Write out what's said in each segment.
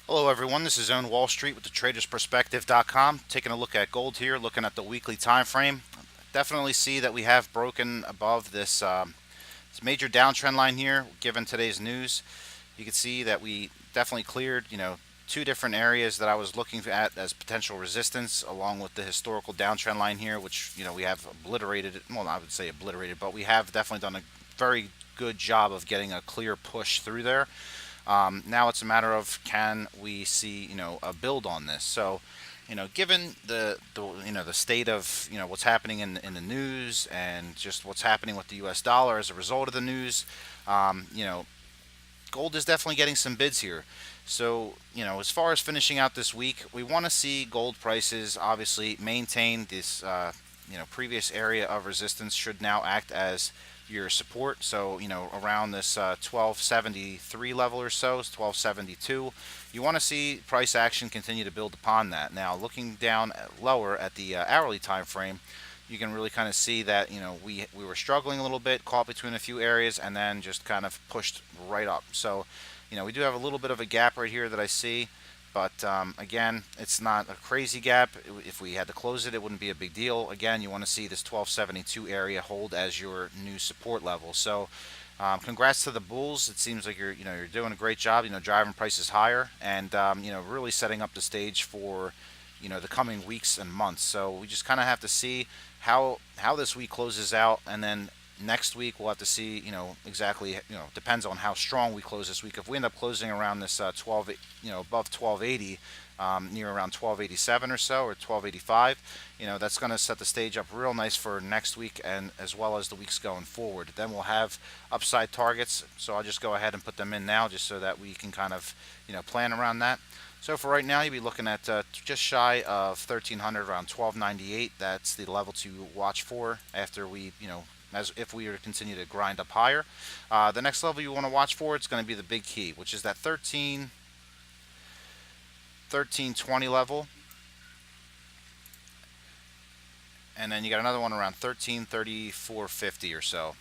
Hello everyone, this is Own Wall Street with the tradersperspective.com. Taking a look at gold here, looking at the weekly time frame. Definitely see that we have broken above this major downtrend line here given today's news. You can see that we definitely cleared, two different areas that I was looking at as potential resistance along with the historical downtrend line here, which, we have obliterated. Well, I would say obliterated, but we have definitely done a very good job of getting a clear push through there. Now it's a matter of can we see a build on this. So given the state of what's happening in the news and just what's happening with the U.S. dollar as a result of the news, um, you know gold is definitely getting some bids here. So as far as finishing out this week, we want to see gold prices obviously maintain this previous area of resistance should now act as your support. So around this 1273 level or so, 1272. You want to see price action continue to build upon that. Now looking down lower at the hourly time frame, you can really kind of see that we were struggling a little bit, caught between a few areas, and then just kind of pushed right up. So we do have a little bit of a gap right here that I see. But again, it's not a crazy gap. If we had to close it, it wouldn't be a big deal. Again, you want to see this 1272 area hold as your new support level. So congrats to the bulls. It seems like you're doing a great job. Driving prices higher and really setting up the stage for the coming weeks and months. So we just kind of have to see how this week closes out, and then next week we'll have to see exactly depends on how strong we close this week. If we end up closing around this 12 above 1280, near around 1287 or so, or 1285, that's going to set the stage up real nice for next week and as well as the weeks going forward. Then we'll have upside targets, so I'll just go ahead and put them in now just so that we can kind of plan around that. So for right now, you'll be looking at just shy of 1300, around 1298. That's the level to watch for after we, as if we were to continue to grind up higher. The next level you want to watch for, it's going to be the big key, which is that 1320 level. And then you got another one around 1334.50 or so.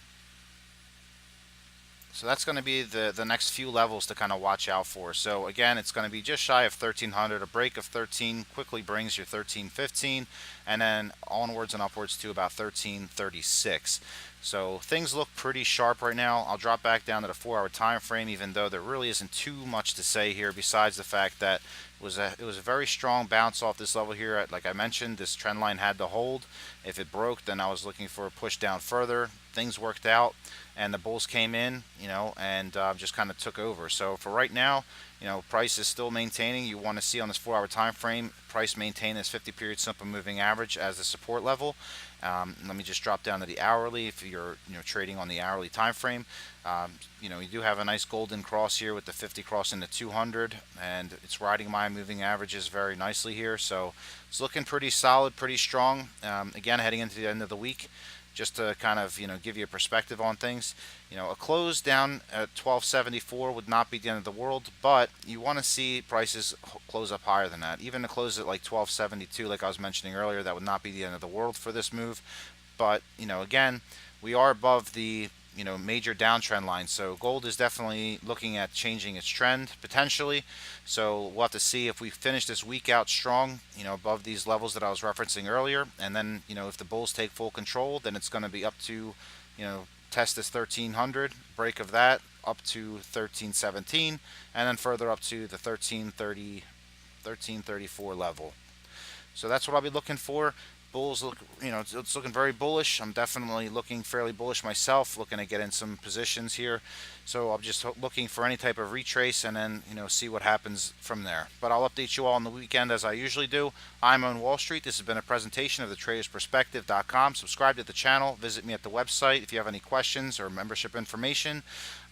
So that's going to be the next few levels to kind of watch out for. So again, it's going to be just shy of 1300. A break of 13 quickly brings your 1315, and then onwards and upwards to about 1336. So things look pretty sharp right now. I'll drop back down to the 4-hour time frame, even though there really isn't too much to say here besides the fact that it was a very strong bounce off this level here. Like I mentioned, this trend line had to hold. If it broke, then I was looking for a push down further. Things worked out, and the bulls came in, and just kind of took over. So for right now, price is still maintaining. You want to see on this 4-hour time frame, price maintain this 50-period simple moving average as the support level. Let me just drop down to the hourly. If you're trading on the hourly time frame, you do have a nice golden cross here with the 50 crossing the 200, and it's riding my moving averages very nicely here. So it's looking pretty solid, pretty strong. Again, heading into the end of the week, just to kind of give you a perspective on things. A close down at 1274 would not be the end of the world, but you want to see prices close up higher than that. Even to close at like 1272, like I was mentioning earlier, that would not be the end of the world for this move. But again, we are above the major downtrend line, so gold is definitely looking at changing its trend potentially. So we'll have to see if we finish this week out strong, above these levels that I was referencing earlier, and then if the bulls take full control, then it's going to be up to test this 1300, break of that up to 1317, and then further up to the 1330 1334 level. So that's what I'll be looking for. Bulls look, it's looking very bullish. I'm definitely looking fairly bullish myself, looking to get in some positions here. So I'm just looking for any type of retrace and then, see what happens from there. But I'll update you all on the weekend as I usually do. I'm on Wall Street. This has been a presentation of the tradersperspective.com. Subscribe to the channel. Visit me at the website if you have any questions or membership information.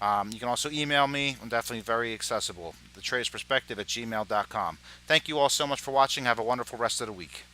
You can also email me. I'm definitely very accessible. The tradersperspective at gmail.com. Thank you all so much for watching. Have a wonderful rest of the week.